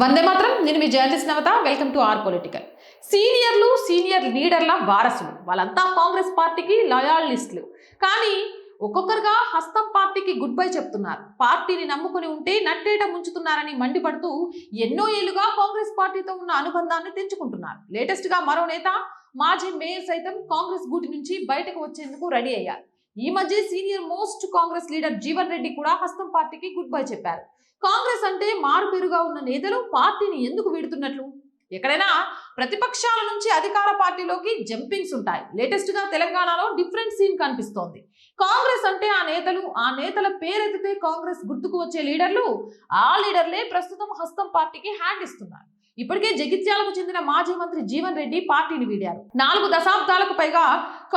వందే మాత్రం. నేను మీ journalist Navata. Welcome to our political. Senior లీడర్ల వారసులు వాళ్ళంతా కాంగ్రెస్ పార్టీకి లాయలిస్టులు. కానీ ఒక్కొక్కరుగా హస్తం పార్టీకి గుడ్ బై చెప్తున్నారు. పార్టీని నమ్ముకుని ఉంటే నట్టేట ముంచుతున్నారని మండిపడుతూ ఎన్నో ఏళ్లుగా కాంగ్రెస్ పార్టీతో ఉన్న అనుబంధాన్ని తెంచుకుంటున్నారు. లేటెస్ట్ గా మరో నేత, మాజీ మేయర్ సైతం కాంగ్రెస్ గూటి నుంచి బయటకు వచ్చేందుకు రెడీ అయ్యారు. ఈ మధ్య senior most Congress leader Jeevan Reddy కూడా హస్తం పార్టీకి గుడ్ బై చెప్పారు. కాంగ్రెస్ అంటే మారుపేరుగా ఉన్న నేతలు పార్టీని ఎందుకు వీడుతున్నట్లు? ఎక్కడైనా ప్రతిపక్షాల నుంచి అధికార పార్టీలోకి జంపింగ్స్ ఉంటాయి. లేటెస్ట్ గా తెలంగాణలో డిఫరెంట్ సీన్ కనిపిస్తోంది. కాంగ్రెస్ అంటే ఆ నేతల పేరెత్తితే కాంగ్రెస్ గుర్తుకు వచ్చే లీడర్లు, ఆ లీడర్లే ప్రస్తుతం హస్తం పార్టీకి హ్యాండ్ ఇస్తున్నారు. ఇప్పటికే జగిత్యాలకు చెందిన మాజీ మంత్రి జీవన్ రెడ్డి పార్టీని వీడారు. 4 దశాబ్దాలకు పైగా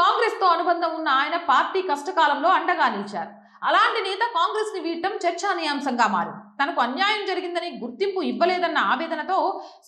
కాంగ్రెస్ తో అనుబంధం ఉన్న ఆయన పార్టీ కష్టకాలంలో అండగా నిలిచారు. అలాంటి నేత కాంగ్రెస్ ని వీడటం చర్చానీయాంశంగా మారింది. తనకు అన్యాయం జరిగిందని గుర్తింపు ఇవ్వలేదన్న ఆవేదనతో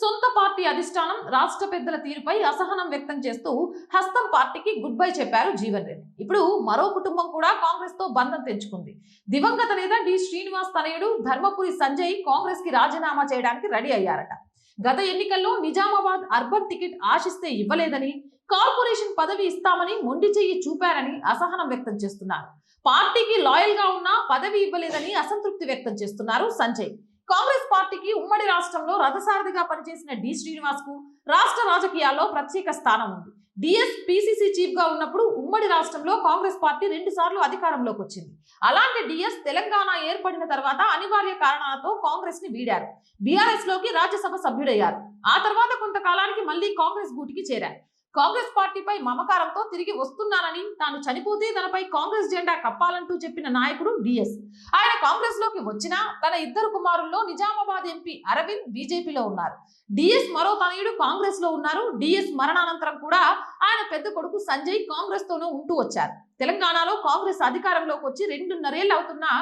సొంత పార్టీ అధిష్టానం, రాష్ట్ర పెద్దల తీరుపై అసహనం వ్యక్తం చేస్తూ హస్తం పార్టీకి గుడ్ బై చెప్పారు జీవన్ రెడ్డి. ఇప్పుడు మరో కుటుంబం కూడా కాంగ్రెస్ తో బంధం తెంచుకుంది. దివంగత నేత డి శ్రీనివాస్ తనయుడు ధర్మపురి సంజయ్ కాంగ్రెస్ కి రాజీనామా చేయడానికి రెడీ అయ్యారట. గత ఎన్నికల్లో నిజామాబాద్ అర్బన్ టికెట్ ఆశిస్తే ఇవ్వలేదని, కార్పొరేషన్ పదవి ఇస్తామని మొండి చెయ్యి చూపారని అసహనం వ్యక్తం చేస్తున్నారు. పార్టీకి లాయల్ గా ఉన్నా పదవి ఇవ్వలేదని అసంతృప్తి వ్యక్తం చేస్తున్నారు సంజయ్. కాంగ్రెస్ పార్టీకి ఉమ్మడి రాష్ట్రంలో రథసారథిగా పనిచేసిన డి శ్రీనివాస్ కు రాష్ట్ర రాజకీయాల్లో ప్రత్యేక స్థానం ఉంది. డిఎస్ పిసిసి చీఫ్ గా ఉన్నప్పుడు ఉమ్మడి రాష్ట్రంలో కాంగ్రెస్ పార్టీ 2 సార్లు అధికారంలోకి వచ్చింది. అలాంటి డిఎస్ తెలంగాణ ఏర్పడిన తర్వాత అనివార్య కారణాలతో కాంగ్రెస్ ని వీడారు. బీఆర్ఎస్ లోకి రాజ్యసభ సభ్యుడయ్యారు. ఆ తర్వాత కొంతకాలానికి మళ్లీ కాంగ్రెస్ గూటికి చేరారు. కాంగ్రెస్ పార్టీపై మమకారంతో తిరిగి వస్తున్నానని, తాను చనిపోతే తనపై కాంగ్రెస్ జెండా కప్పాలంటూ చెప్పిన నాయకుడు డిఎస్. ఆయన కాంగ్రెస్ లోకి వచ్చినా తన 2 కుమారుల్లో నిజామాబాద్ ఎంపీ అరవింద్ బీజేపీలో ఉన్నారు. డిఎస్ మరో తనయుడు కాంగ్రెస్ లో ఉన్నారు. డిఎస్ మరణానంతరం కూడా ఆయన పెద్ద కొడుకు సంజయ్ కాంగ్రెస్ తోనూ ఉంటూ వచ్చారు. తెలంగాణలో కాంగ్రెస్ అధికారంలోకి వచ్చి 2.5 ఏళ్లు అవుతున్నా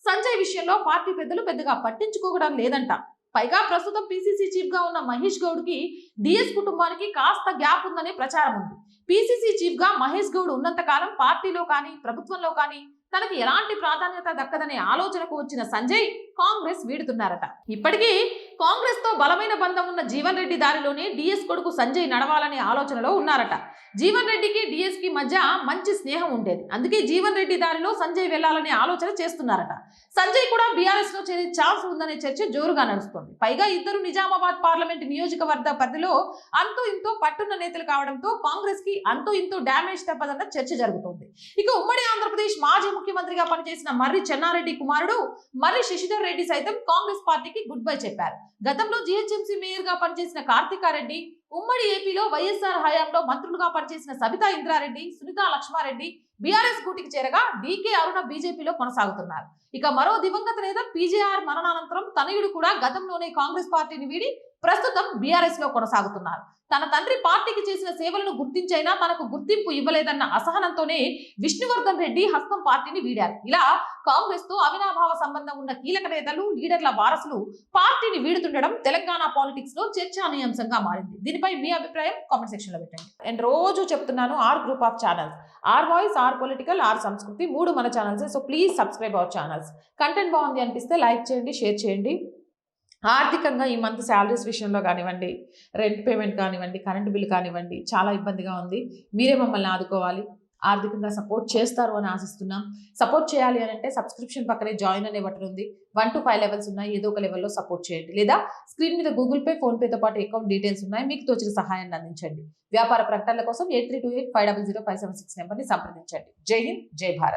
సంజయ్ విషయంలో పార్టీ పెద్దలు పెద్దగా పట్టించుకోవడం లేదంట. పైగా ప్రస్తుతం పిసిసి చీఫ్ గా ఉన్న మహేష్ గౌడ్ కి డిఎస్ కుటుంబానికి కాస్త గ్యాప్ ఉందనే ప్రచారం ఉంది. పిసిసి చీఫ్ గా మహేష్ గౌడ్ ఉన్నంత కాలం పార్టీలో కానీ ప్రభుత్వంలో కానీ తనకి ఎలాంటి ప్రాధాన్యత దక్కదనే ఆలోచనకు వచ్చిన సంజయ్ కాంగ్రెస్ వీడుతున్నారట. ఇప్పటికీ కాంగ్రెస్ తో బలమైన బంధం ఉన్న జీవన్ రెడ్డి దారిలోనే డిఎస్ కొడుకు సంజయ్ నడవాలనే ఆలోచనలో ఉన్నారట. జీవన్ రెడ్డికి డిఎస్ కి మధ్య మంచి స్నేహం ఉండేది. అందుకే జీవన్ రెడ్డి దారిలో సంజయ్ వెళ్లాలనే ఆలోచన చేస్తున్నారట. సంజయ్ కూడా బీఆర్ఎస్ లో చేరే ఛాన్స్ ఉందనే చర్చ జోరుగా నడుస్తుంది. పైగా ఇద్దరు నిజామాబాద్ పార్లమెంట్ నియోజకవర్గ పరిధిలో అంతో ఇంతో పట్టున్న నేతలు కావడంతో కాంగ్రెస్ కి అంతో ఇంతో డ్యామేజ్ తప్పదన్న చర్చ జరుగుతుంది. ఇక ఉమ్మడి ఆంధ్రప్రదేశ్ మాజీ ముఖ్యమంత్రిగా పనిచేసిన మర్రి చెన్నారెడ్డి కుమారుడు మర్రి శశిధర్ రెడ్డి సైతం కాంగ్రెస్ పార్టీకి గుడ్ బై చెప్పారు. గతంలో జీహెచ్ఎంసీ మేయర్ గా పనిచేసిన కార్తికారెడ్డి, ఉమ్మడి ఏపీలో వైఎస్ఆర్ హయాంలో మంత్రులుగా పనిచేసిన సబితా ఇంద్రారెడ్డి, సునీతా లక్ష్మారెడ్డి బీఆర్ఎస్ గూటికి చేరగా డీకే అరుణ బీజేపీలో కొనసాగుతున్నారు. ఇక మరో దివంగత నేత పీజేఆర్ మరణానంతరం తనయుడు కూడా గతంలోనే కాంగ్రెస్ పార్టీని వీడి ప్రస్తుతం బీఆర్ఎస్ లో కొనసాగుతున్నారు. తన తండ్రి పార్టీకి చేసిన సేవలను గుర్తించైనా తనకు గుర్తింపు ఇవ్వలేదన్న అసహనంతోనే విష్ణువర్ధన్ రెడ్డి హస్తం పార్టీని వీడారు. ఇలా కాంగ్రెస్ తో అవినాభావ సంబంధం ఉన్న కీలక నేతలు, లీడర్ల వారసులు పార్టీని వీడుతుండడం తెలంగాణ పాలిటిక్స్ లో చర్చానీయాంశంగా మారింది. దీనిపై మీ అభిప్రాయం కామెంట్ సెక్షన్ లో పెట్టండి. అండ్ రోజు చెప్తున్నాను, R group of channels, R voice, R political, R Sanskriti 3 మన channels. So please subscribe our channels. Content బాగుంది అనిపిస్తే లైక్ చేయండి, షేర్ చేయండి. ఆర్థికంగా ఈ మంత్ శాలరీస్ విషయంలో కానివ్వండి, రెంట్ పేమెంట్ కానివ్వండి, కరెంట్ బిల్ కానివ్వండి, చాలా ఇబ్బందిగా ఉంది. మీరే మమ్మల్ని ఆదుకోవాలి. ఆర్థికంగా సపోర్ట్ చేస్తారు అని ఆశిస్తున్నాం. సపోర్ట్ చేయాలి అని అంటే సబ్స్క్రిప్షన్ పక్కనే జాయిన్ అనే బటన్ ఉంది. 1 to 5 లెవెల్స్ ఉన్నాయి. ఏదో ఒక లెవెల్లో సపోర్ట్ చేయండి. లేదా స్క్రీన్ మీద గూగుల్ పే, ఫోన్ పేతో పాటు అకౌంట్ డీటెయిల్స్ ఉన్నాయి. మీకు తోచిన సహాయాన్ని అందించండి. వ్యాపార ప్రకటనల కోసం 8328500576 నెంబర్ని సంప్రదించండి. జై హింద్, జై భారత్.